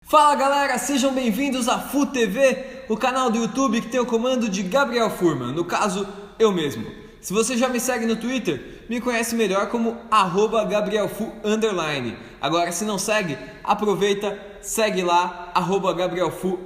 Fala galera, sejam bem-vindos a FuTV, o canal do YouTube que tem o comando de Gabriel Furman, no caso, eu mesmo. Se você já me segue no Twitter, me conhece melhor como @GabrielFu_. Agora, se não segue, aproveita, segue lá, @GabrielFu_,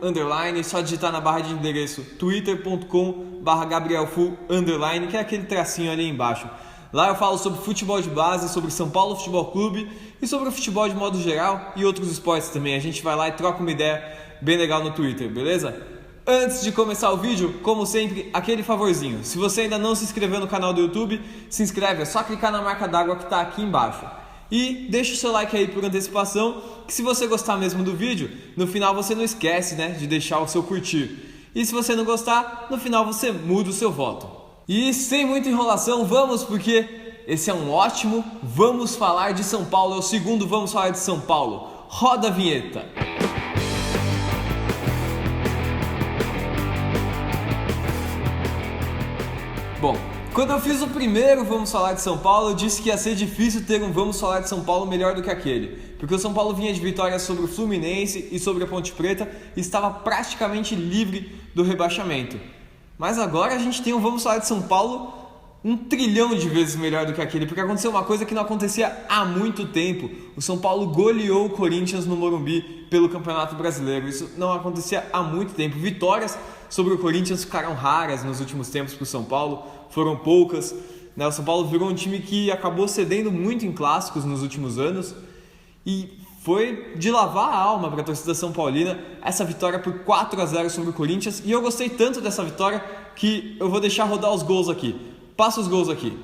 só digitar na barra de endereço twitter.com/GabrielFu_, que é aquele tracinho ali embaixo. Lá eu falo sobre futebol de base, sobre São Paulo Futebol Clube e sobre o futebol de modo geral e outros esportes também. A gente vai lá e troca uma ideia bem legal no Twitter, beleza? Antes de começar o vídeo, como sempre, aquele favorzinho. Se você ainda não se inscreveu no canal do YouTube, se inscreve, é só clicar na marca d'água que está aqui embaixo. E deixa o seu like aí por antecipação, que se você gostar mesmo do vídeo, no final você não esquece, de deixar o seu curtir. E se você não gostar, no final você muda o seu voto. E sem muita enrolação, vamos, porque esse é um ótimo Vamos Falar de São Paulo, é o segundo Vamos Falar de São Paulo. Roda a vinheta! Bom, quando eu fiz o primeiro Vamos Falar de São Paulo, eu disse que ia ser difícil ter um Vamos Falar de São Paulo melhor do que aquele, porque o São Paulo vinha de vitórias sobre o Fluminense e sobre a Ponte Preta e estava praticamente livre do rebaixamento. Mas agora a gente tem um Vamos Falar de São Paulo 1 trilhão de vezes melhor do que aquele, porque aconteceu uma coisa que não acontecia há muito tempo. O São Paulo goleou o Corinthians no Morumbi pelo Campeonato Brasileiro. Isso não acontecia há muito tempo. Vitórias sobre o Corinthians ficaram raras nos últimos tempos para o São Paulo, foram poucas. O São Paulo virou um time que acabou cedendo muito em clássicos nos últimos anos e foi de lavar a alma para a torcida são paulina essa vitória por 4-0 sobre o Corinthians. E eu gostei tanto dessa vitória que eu vou deixar rodar os gols aqui. Passa os gols aqui.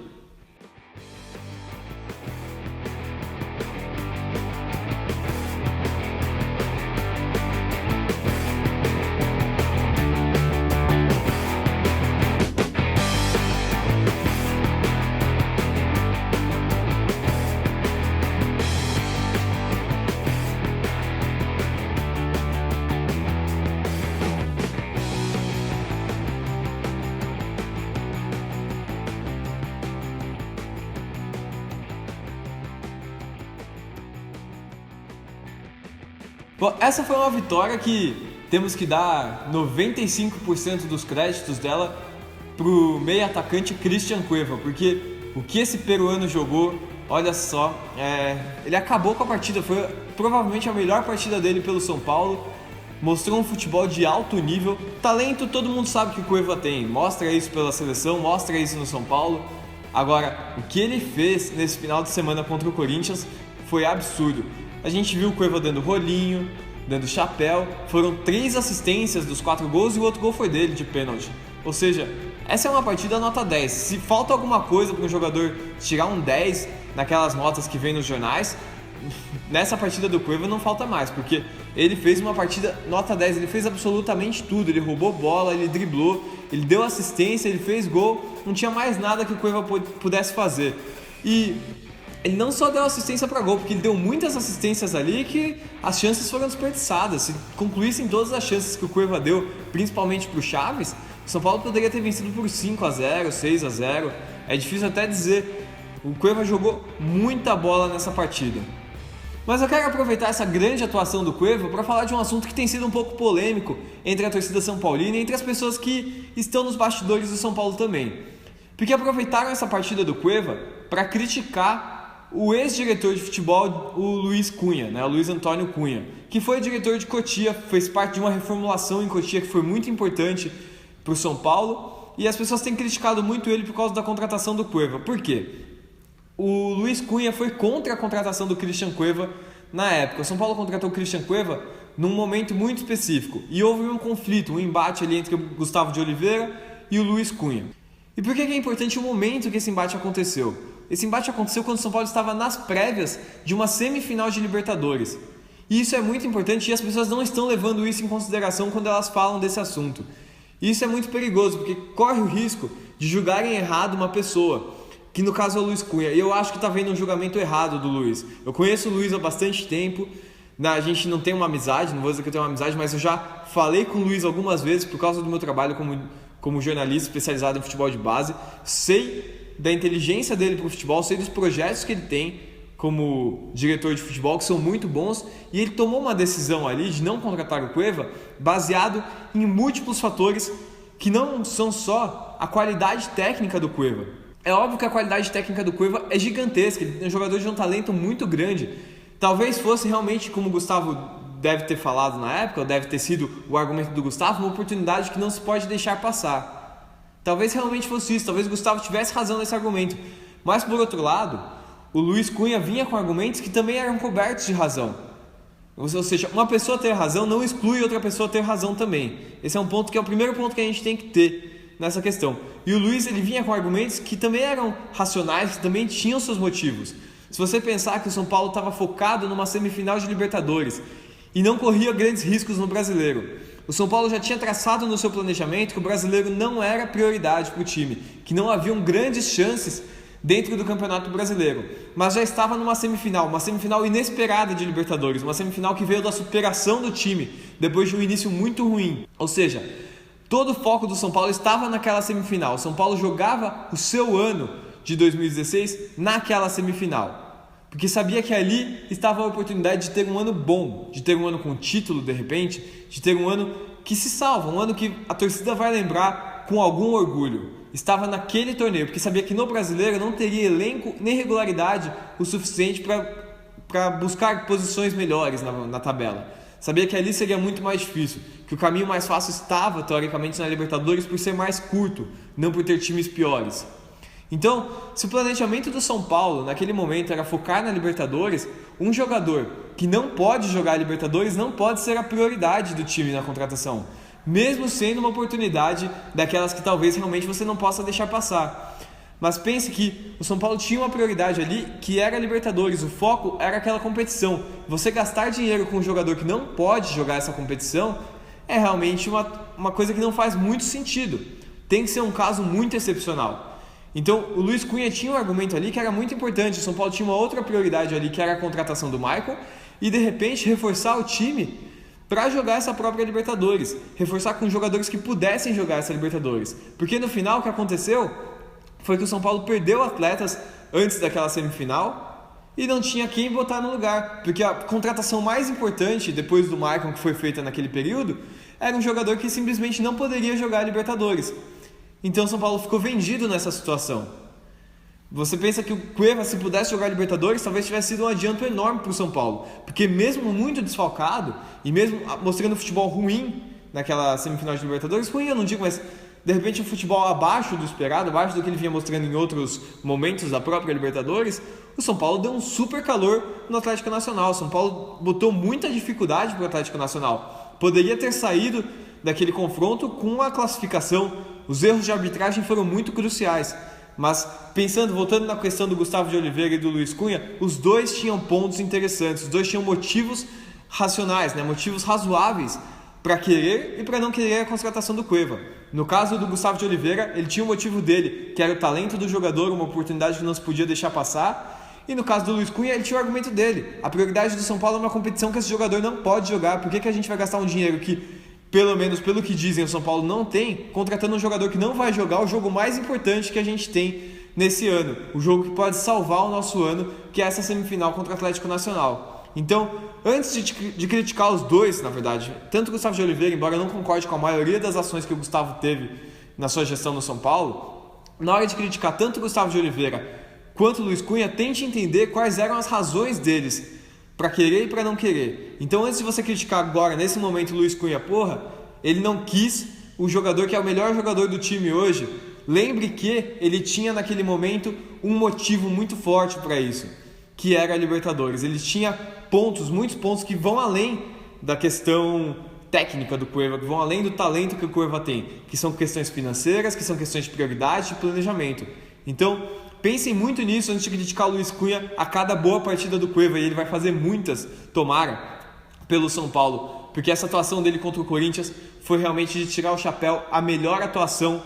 Bom, essa foi uma vitória que temos que dar 95% dos créditos dela pro meio atacante Cristian Cueva, porque o que esse peruano jogou, olha só, ele acabou com a partida, foi provavelmente a melhor partida dele pelo São Paulo, mostrou um futebol de alto nível, talento todo mundo sabe que o Cueva tem, mostra isso pela seleção, mostra isso no São Paulo. Agora, o que ele fez nesse final de semana contra o Corinthians foi absurdo. A gente viu o Cueva dando rolinho, dando chapéu, foram 3 assistências dos 4 gols e o outro gol foi dele, de pênalti. Ou seja, essa é uma partida nota 10. Se falta alguma coisa para um jogador tirar um 10 naquelas notas que vem nos jornais, nessa partida do Cueva não falta mais, porque ele fez uma partida nota 10, ele fez absolutamente tudo, ele roubou bola, ele driblou, ele deu assistência, ele fez gol, não tinha mais nada que o Cueva pudesse fazer. E ele não só deu assistência para gol, porque ele deu muitas assistências ali que as chances foram desperdiçadas. Se concluíssem todas as chances que o Cueva deu, principalmente para o Chaves, o São Paulo poderia ter vencido por 5-0, 6-0. É difícil até dizer. O Cueva jogou muita bola nessa partida. Mas eu quero aproveitar essa grande atuação do Cueva para falar de um assunto que tem sido um pouco polêmico entre a torcida são paulina e entre as pessoas que estão nos bastidores do São Paulo também. Porque aproveitaram essa partida do Cueva para criticar o ex-diretor de futebol, o Luiz Cunha, o Luiz Antônio Cunha, que foi diretor de Cotia, fez parte de uma reformulação em Cotia que foi muito importante para o São Paulo, e as pessoas têm criticado muito ele por causa da contratação do Cueva. Por quê? O Luiz Cunha foi contra a contratação do Cristian Cueva na época. O São Paulo contratou o Cristian Cueva num momento muito específico, e houve um conflito, um embate ali entre o Gustavo de Oliveira e o Luiz Cunha. E por que é importante o momento que esse embate aconteceu? Esse embate aconteceu quando o São Paulo estava nas prévias de uma semifinal de Libertadores. E isso é muito importante e as pessoas não estão levando isso em consideração quando elas falam desse assunto. E isso é muito perigoso, porque corre o risco de julgarem errado uma pessoa, que no caso é o Luiz Cunha. E eu acho que está vendo um julgamento errado do Luiz. Eu conheço o Luiz há bastante tempo, a gente não tem uma amizade, não vou dizer que eu tenho uma amizade, mas eu já falei com o Luiz algumas vezes por causa do meu trabalho como jornalista especializado em futebol de base. Sei da inteligência dele para o futebol, sei dos projetos que ele tem como diretor de futebol, que são muito bons, e ele tomou uma decisão ali de não contratar o Cueva baseado em múltiplos fatores que não são só a qualidade técnica do Cueva. É óbvio que a qualidade técnica do Cueva é gigantesca, ele é um jogador de um talento muito grande. Talvez fosse realmente, como o Gustavo deve ter falado na época, ou deve ter sido o argumento do Gustavo, uma oportunidade que não se pode deixar passar. Talvez realmente fosse isso, talvez o Gustavo tivesse razão nesse argumento. Mas por outro lado, o Luiz Cunha vinha com argumentos que também eram cobertos de razão. Ou seja, uma pessoa ter razão não exclui outra pessoa ter razão também. Esse é um ponto que é o primeiro ponto que a gente tem que ter nessa questão. E o Luiz, ele vinha com argumentos que também eram racionais, que também tinham seus motivos. Se você pensar que o São Paulo estava focado numa semifinal de Libertadores e não corria grandes riscos no Brasileiro, o São Paulo já tinha traçado no seu planejamento que o Brasileiro não era prioridade para o time, que não haviam grandes chances dentro do Campeonato Brasileiro, mas já estava numa semifinal, uma semifinal inesperada de Libertadores, uma semifinal que veio da superação do time depois de um início muito ruim. Ou seja, todo o foco do São Paulo estava naquela semifinal. O São Paulo jogava o seu ano de 2016 naquela semifinal, porque sabia que ali estava a oportunidade de ter um ano bom, de ter um ano com título de repente, de ter um ano que se salva, um ano que a torcida vai lembrar com algum orgulho. Estava naquele torneio, porque sabia que no Brasileiro não teria elenco nem regularidade o suficiente para buscar posições melhores na tabela. Sabia que ali seria muito mais difícil, que o caminho mais fácil estava, teoricamente, na Libertadores por ser mais curto, não por ter times piores. Então, se o planejamento do São Paulo naquele momento era focar na Libertadores, um jogador que não pode jogar a Libertadores não pode ser a prioridade do time na contratação, mesmo sendo uma oportunidade daquelas que talvez realmente você não possa deixar passar. Mas pense que o São Paulo tinha uma prioridade ali, que era a Libertadores, o foco era aquela competição. Você gastar dinheiro com um jogador que não pode jogar essa competição é realmente uma coisa que não faz muito sentido. Tem que ser um caso muito excepcional. Então o Luiz Cunha tinha um argumento ali que era muito importante. O São Paulo tinha uma outra prioridade ali, que era a contratação do Michael, e de repente reforçar o time para jogar essa própria Libertadores, reforçar com jogadores que pudessem jogar essa Libertadores, porque no final o que aconteceu foi que o São Paulo perdeu atletas antes daquela semifinal e não tinha quem botar no lugar, porque a contratação mais importante depois do Maicon, que foi feita naquele período, era um jogador que simplesmente não poderia jogar a Libertadores. Então o São Paulo ficou vendido nessa situação. Você pensa que o Cueva, se pudesse jogar Libertadores, talvez tivesse sido um adianto enorme para o São Paulo, porque mesmo muito desfalcado e mesmo mostrando futebol ruim naquela semifinal de Libertadores, ruim eu não digo, mas de repente um futebol abaixo do esperado, abaixo do que ele vinha mostrando em outros momentos da própria Libertadores, o São Paulo deu um super calor no Atlético Nacional. O São Paulo botou muita dificuldade para o Atlético Nacional. Poderia ter saído daquele confronto com a classificação. Os erros de arbitragem foram muito cruciais. Mas voltando na questão do Gustavo de Oliveira e do Luiz Cunha, os dois tinham pontos interessantes, os dois tinham motivos racionais, motivos razoáveis para querer e para não querer a contratação do Cueva. No caso do Gustavo de Oliveira, ele tinha o motivo dele, que era o talento do jogador, uma oportunidade que não se podia deixar passar. E no caso do Luiz Cunha, ele tinha o argumento dele. A prioridade do São Paulo é uma competição que esse jogador não pode jogar. Por que a gente vai gastar um dinheiro que, pelo menos pelo que dizem, o São Paulo não tem, contratando um jogador que não vai jogar o jogo mais importante que a gente tem nesse ano, o jogo que pode salvar o nosso ano, que é essa semifinal contra o Atlético Nacional. Então, antes de criticar os dois, na verdade, tanto o Gustavo de Oliveira, embora eu não concorde com a maioria das ações que o Gustavo teve na sua gestão no São Paulo, na hora de criticar tanto o Gustavo de Oliveira quanto o Luiz Cunha, tente entender quais eram as razões deles para querer e para não querer. Então, antes de você criticar agora, nesse momento, o Luiz Cunha, ele não quis o jogador que é o melhor jogador do time hoje. Lembre que ele tinha naquele momento um motivo muito forte para isso, que era a Libertadores. Ele tinha muitos pontos que vão além da questão técnica do Cueva, que vão além do talento que o Cueva tem, que são questões financeiras, que são questões de prioridade e planejamento. Então, pensem muito nisso antes de criticar o Luiz Cunha a cada boa partida do Cueva, e ele vai fazer muitas, tomara, pelo São Paulo, porque essa atuação dele contra o Corinthians foi realmente de tirar o chapéu, a melhor atuação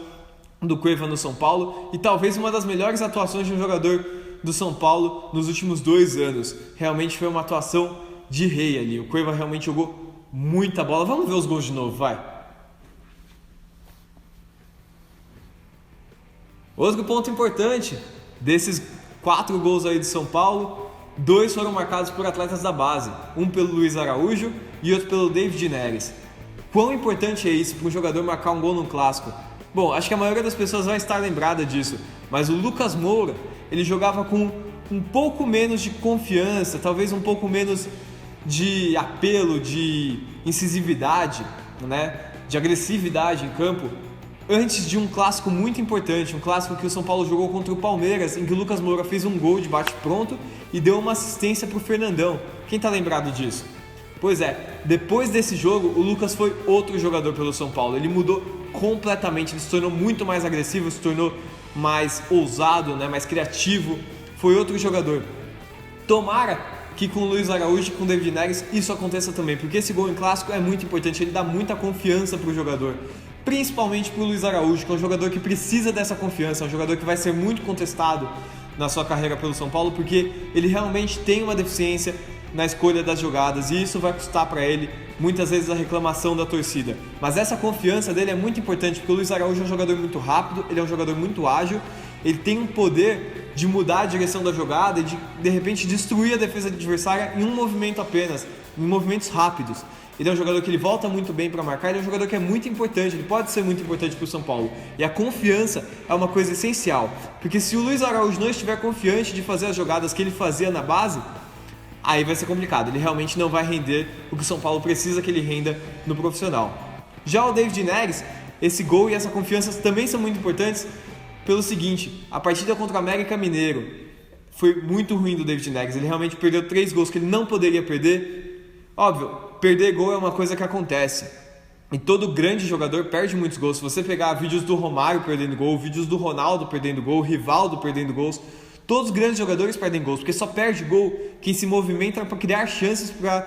do Cueva no São Paulo e talvez uma das melhores atuações de um jogador do São Paulo nos últimos 2 anos. Realmente foi uma atuação de rei ali. O Cueva realmente jogou muita bola. Vamos ver os gols de novo, vai. Outro ponto importante desses 4 gols aí do São Paulo, 2 foram marcados por atletas da base, um pelo Luiz Araújo e outro pelo David Neres. Quão importante é isso para um jogador marcar um gol num clássico? Bom, acho que a maioria das pessoas vai estar lembrada disso, mas o Lucas Moura, ele jogava com um pouco menos de confiança, talvez um pouco menos de apelo, de incisividade, né? De agressividade em campo, antes de um clássico muito importante, um clássico que o São Paulo jogou contra o Palmeiras, em que o Lucas Moura fez um gol de bate-pronto e deu uma assistência para o Fernandão. Quem tá lembrado disso? Pois é, depois desse jogo, o Lucas foi outro jogador pelo São Paulo. Ele mudou completamente, ele se tornou muito mais agressivo, se tornou mais ousado, né, mais criativo. Foi outro jogador. Tomara que com o Luiz Araújo e com o David Neres isso aconteça também, porque esse gol em clássico é muito importante, ele dá muita confiança para o jogador. Principalmente para o Luiz Araújo, que é um jogador que precisa dessa confiança, é um jogador que vai ser muito contestado na sua carreira pelo São Paulo, porque ele realmente tem uma deficiência na escolha das jogadas e isso vai custar para ele muitas vezes a reclamação da torcida. Mas essa confiança dele é muito importante, porque o Luiz Araújo é um jogador muito rápido, ele é um jogador muito ágil, ele tem um poder de mudar a direção da jogada e de repente destruir a defesa adversária em um movimento apenas, em movimentos rápidos. Ele é um jogador que ele volta muito bem para marcar, ele é um jogador que é muito importante, ele pode ser muito importante para o São Paulo. E a confiança é uma coisa essencial, porque se o Luiz Araújo não estiver confiante de fazer as jogadas que ele fazia na base, aí vai ser complicado, ele realmente não vai render o que o São Paulo precisa que ele renda no profissional. Já o David Neres, esse gol e essa confiança também são muito importantes pelo seguinte: a partida contra o América Mineiro foi muito ruim do David Neres, ele realmente perdeu 3 gols que ele não poderia perder. Óbvio, perder gol é uma coisa que acontece, e todo grande jogador perde muitos gols. Se você pegar vídeos do Romário perdendo gol, vídeos do Ronaldo perdendo gol, Rivaldo perdendo gols, todos os grandes jogadores perdem gols, porque só perde gol quem se movimenta para criar chances, para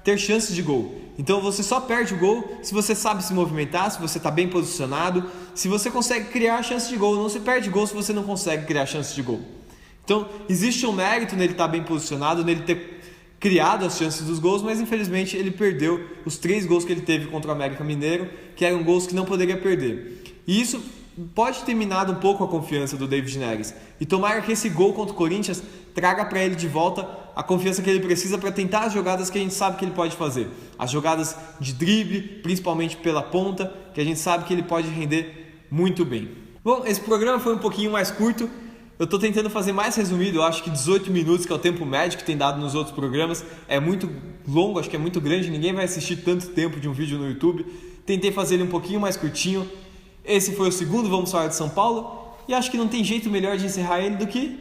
ter chances de gol. Então você só perde o gol se você sabe se movimentar, se você está bem posicionado, se você consegue criar chances de gol. Não se perde gol se você não consegue criar chances de gol. Então existe um mérito nele estar bem posicionado, nele ter criado as chances dos gols, mas infelizmente ele perdeu os 3 gols que ele teve contra o América Mineiro, que eram gols que não poderia perder. E isso pode ter minado um pouco a confiança do David Neres. E tomara que esse gol contra o Corinthians traga para ele de volta a confiança que ele precisa para tentar as jogadas que a gente sabe que ele pode fazer. As jogadas de drible, principalmente pela ponta, que a gente sabe que ele pode render muito bem. Bom, esse programa foi um pouquinho mais curto. Eu estou tentando fazer mais resumido, eu acho que 18 minutos, que é o tempo médio que tem dado nos outros programas, é muito longo, acho que é muito grande, ninguém vai assistir tanto tempo de um vídeo no YouTube. Tentei fazer ele um pouquinho mais curtinho. Esse foi o segundo Vamos Falar de São Paulo, e acho que não tem jeito melhor de encerrar ele do que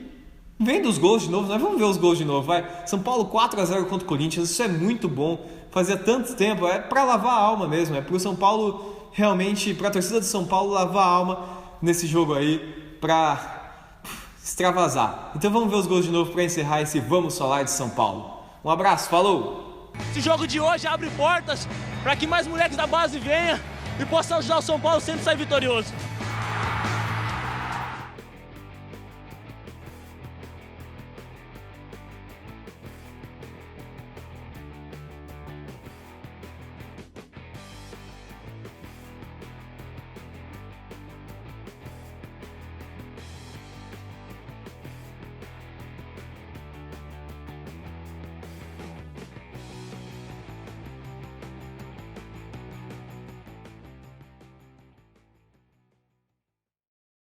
vendo os gols de novo. Nós vamos ver os gols de novo, vai. São Paulo 4-0 contra o Corinthians, isso é muito bom, fazia tanto tempo, é para lavar a alma mesmo, é para o São Paulo realmente, para a torcida de São Paulo lavar a alma nesse jogo aí, para extravasar. Então vamos ver os gols de novo para encerrar esse Vamos Falar de São Paulo. Um abraço, falou! Esse jogo de hoje abre portas para que mais moleques da base venham e possam ajudar o São Paulo sempre a sair vitorioso.